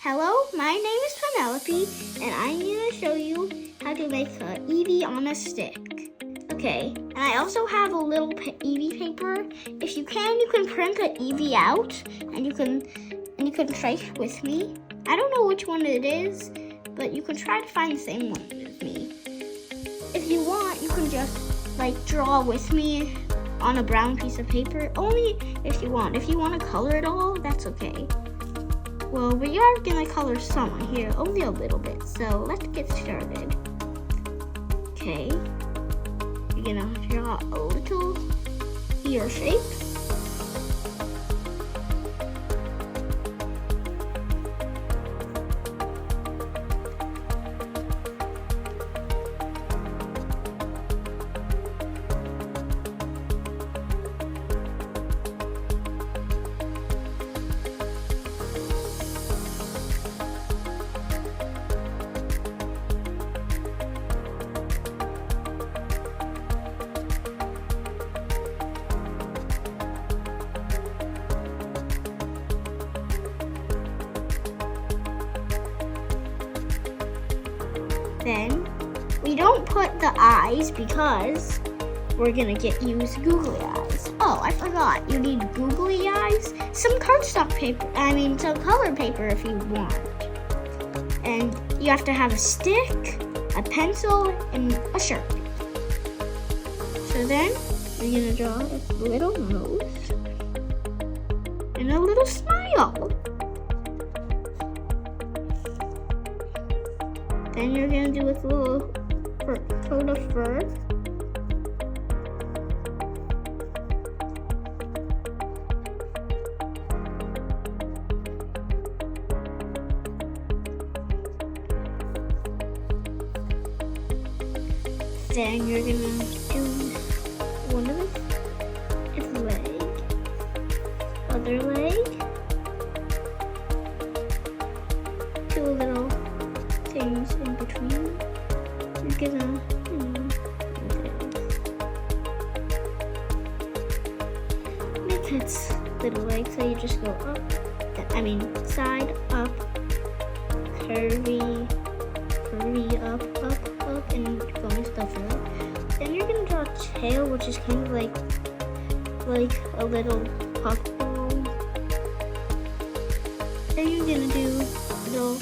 Hello, my name is Penelope, and I'm going to show you how to make an Eevee on a stick. Okay, and I also have a little Eevee paper. If you can print an Eevee out, and you can try with me. I don't know which one it is, but you can try to find the same one as me. If you want, you can just draw with me on a brown piece of paper. Only if you want. If you want to color it all, that's okay. Well, we are gonna color some here, only a little bit. So let's get started. Okay, you're gonna draw a little ear shape. Then we don't put the eyes because we're gonna use googly eyes. Oh, I forgot. You need googly eyes, some cardstock paper. Some color paper if you want. And you have to have a stick, a pencil, and a Sharpie. So then we're gonna draw a little nose and a little smile. Then you're gonna do with a little coat of fur. Then you're gonna do one of his leg, other leg, two little things in between. You're gonna make its little leg, so you just go up, side, up, curvy, up, and going stuff up. Then you're gonna draw a tail, which is kind of like a little puffball. Then you're gonna do little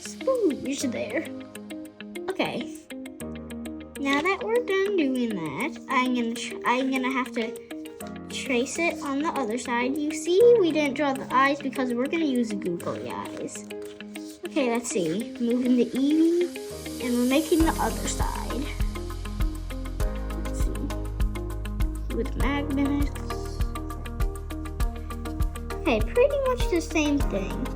spooge there. Okay. Now that we're done doing that, I'm gonna have to trace it on the other side. You see, we didn't draw the eyes because we're gonna use googly eyes. Okay, let's see. Moving the Eevee, and we're making the other side. Let's see. With magnets. Okay, pretty much the same thing.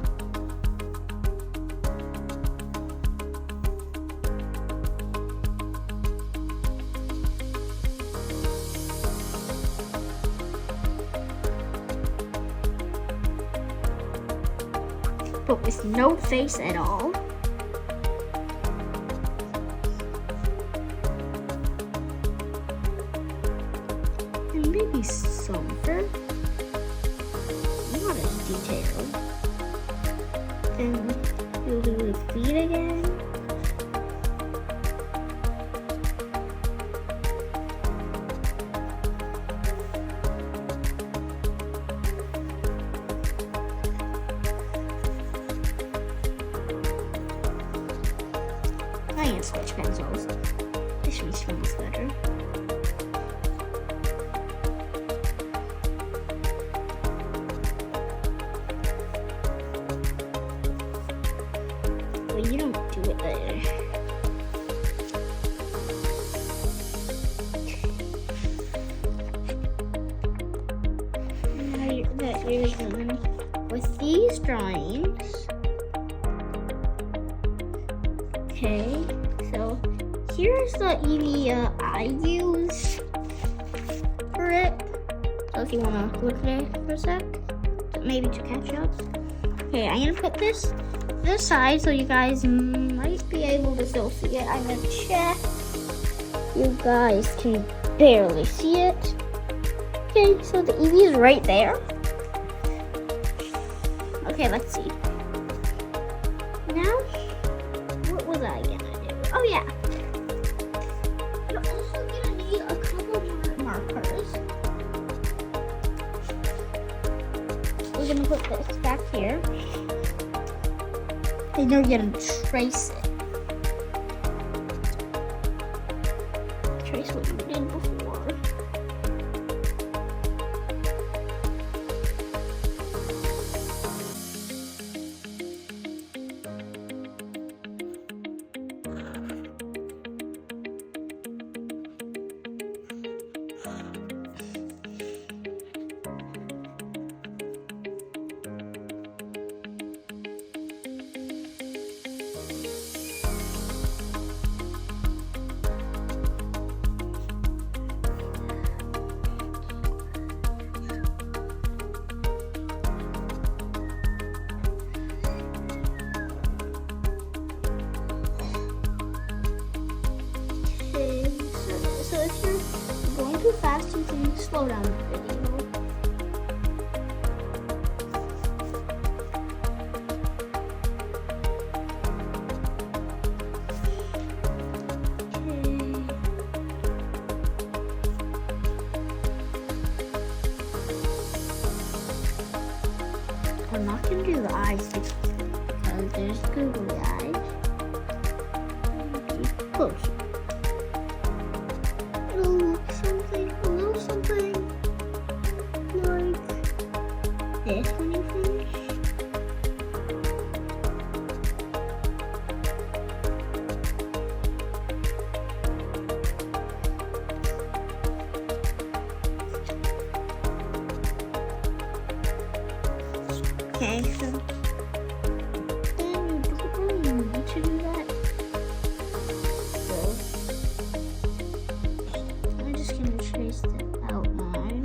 But with no face at all. And maybe some fur. Not as detailed. Then we'll do the feet again. I can switch pencils. This one smells better. Well, you don't do it there. Now that you're done with these drawings. Okay, so here's the Eevee I use for it. So if you want to look at it for a sec, maybe to catch up. Okay, I'm going to put this side so you guys might be able to still see it. I'm going to check. You guys can barely see it. Okay, so the Eevee is right there. Okay, let's see. Now, what was I gonna do? Oh yeah. You're also gonna need a couple more markers. We're gonna put this back here. And you're gonna trace it. Trace what you did before. So if you're going too fast, you can slow down the video. I'm not going to do the eyes because there's googly eyes. Close. A little something like this when you finish. Okay, so then you don't really need to do that. So I'm just gonna trace the outline.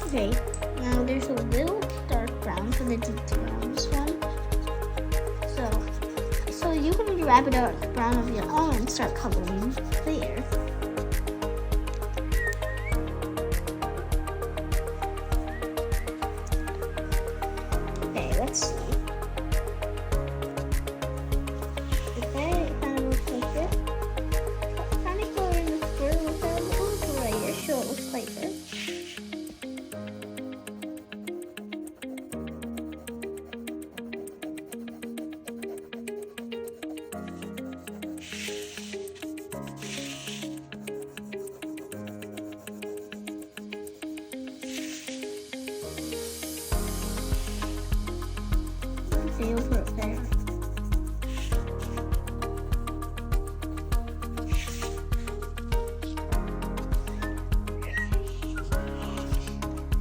Okay, now there's a little dark brown for the detail on this one. So you can grab a dark brown of your own and start coloring there. Okay, let's see. Okay, it kind of looks like this. Kind of color in the square with a little grayish, so it looks like this. Okay, we'll put it there.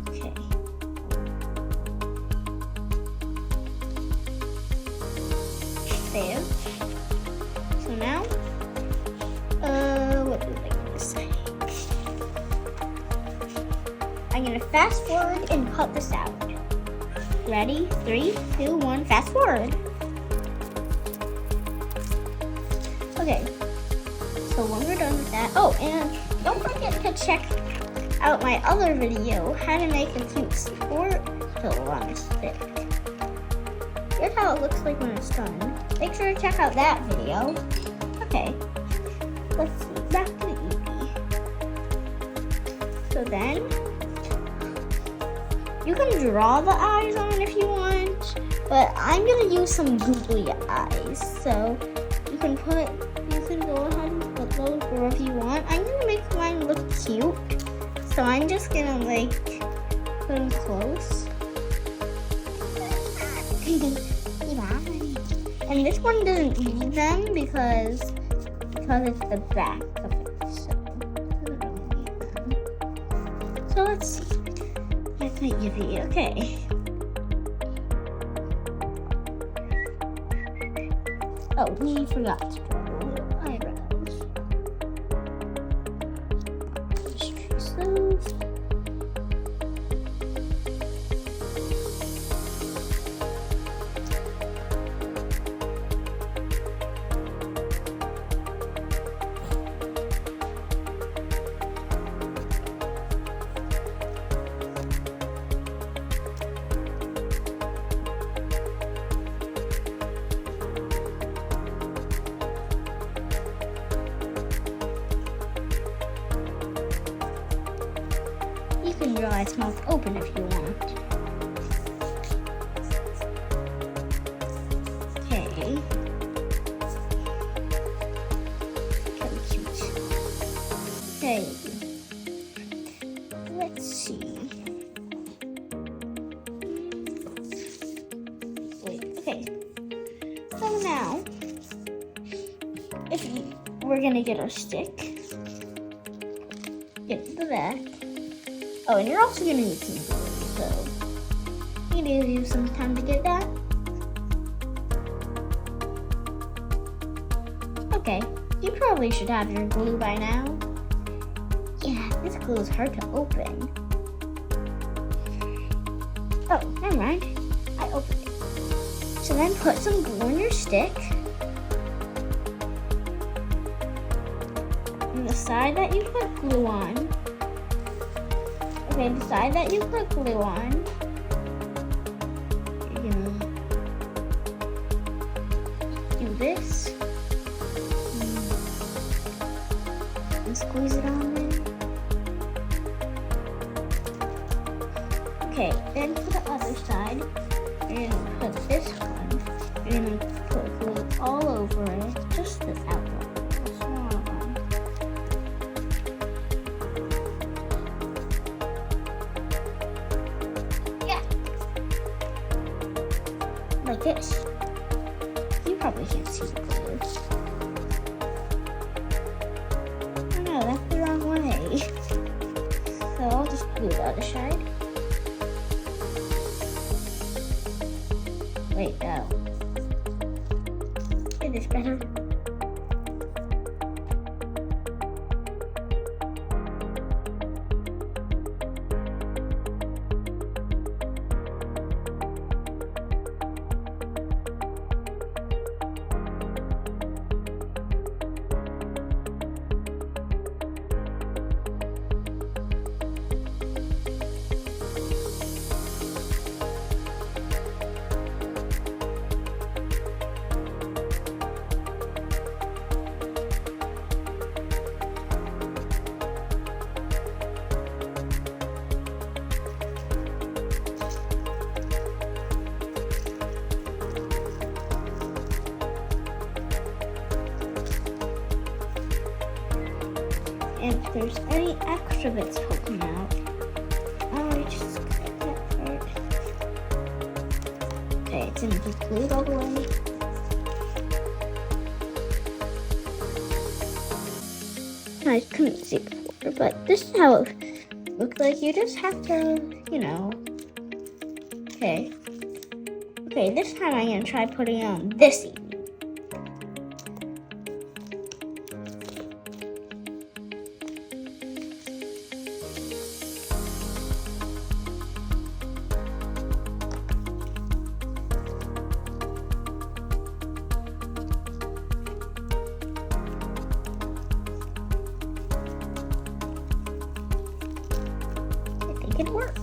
Okay. There. So now, what was I gonna say? I'm gonna fast forward and cut this out. Ready? 3, 2, 1, fast forward. Okay, so when we're done with that, oh, and don't forget to check out my other video, how to make a cute sport pillow on a stick. Here's how it looks like when it's done. Make sure to check out that video. Okay, let's see, back to the Eevee. So then, you can draw the eyes on if you want, but I'm gonna use some googly eyes. So you can go ahead and put those wherever you want. I'm gonna make mine look cute, so I'm just gonna put them close. And this one doesn't need them because it's the back of it, so I don't need them. So let's see. Eevee, okay. Oh, we forgot to draw little eyebrows. Just trace those. You can draw its mouth open if you want. Okay. Okay, cute. Okay. Let's see. Wait, okay. So now, we're gonna get our stick. Get to the back. Oh, and you're also gonna need some glue, so you need to use some time to get that. Okay, you probably should have your glue by now. Yeah, this glue is hard to open. Oh, never mind. I opened it. So then put some glue on your stick. And the side that you put glue on. Okay, the side that you put glue on, you're gonna do this and squeeze it on there. Okay, then for the other side, you're gonna put this one. You're gonna put glue all over it, just the outline, the small one. Like this. You probably can't see the glue. Oh no, that's the wrong way. So I'll just glue the other side. Wait, no. Is this better? If there's any extra bits poking out, I'll just cut that part. Okay, it's gonna be glued all the way. I couldn't see before, but this is how it looks like. You just have to, you know. Okay. Okay, this time I'm gonna try putting on this Eevee. It works.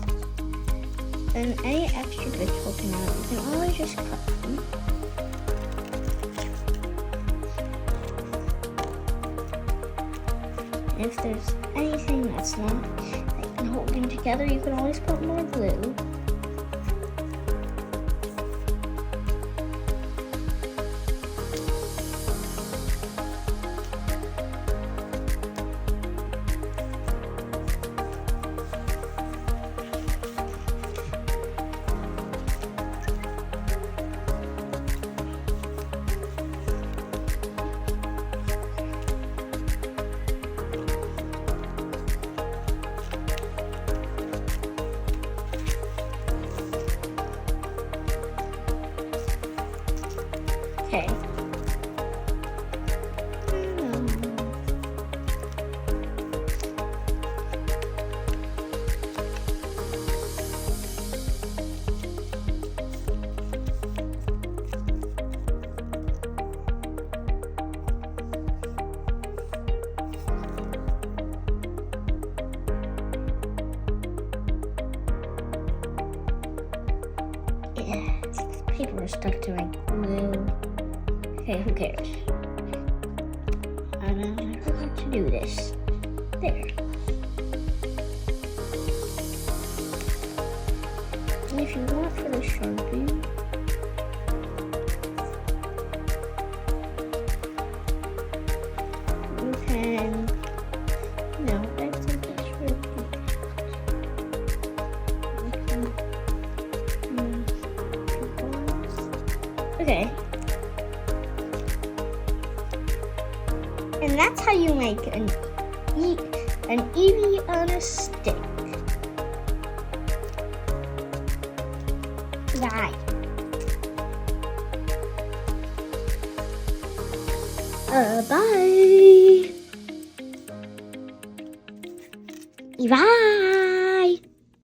And any extra bits poking out, you can always just cut them. And if there's anything that's not holding together, you can always put more glue. Okay. Yeah, this paper is stuck to my glue. Okay, who cares? I forgot to do this. There. And if you want for the Sharpie, you can, no, that's a bit Sharpie. Okay. And that's how you make an Eevee on a stick. Bye. Bye.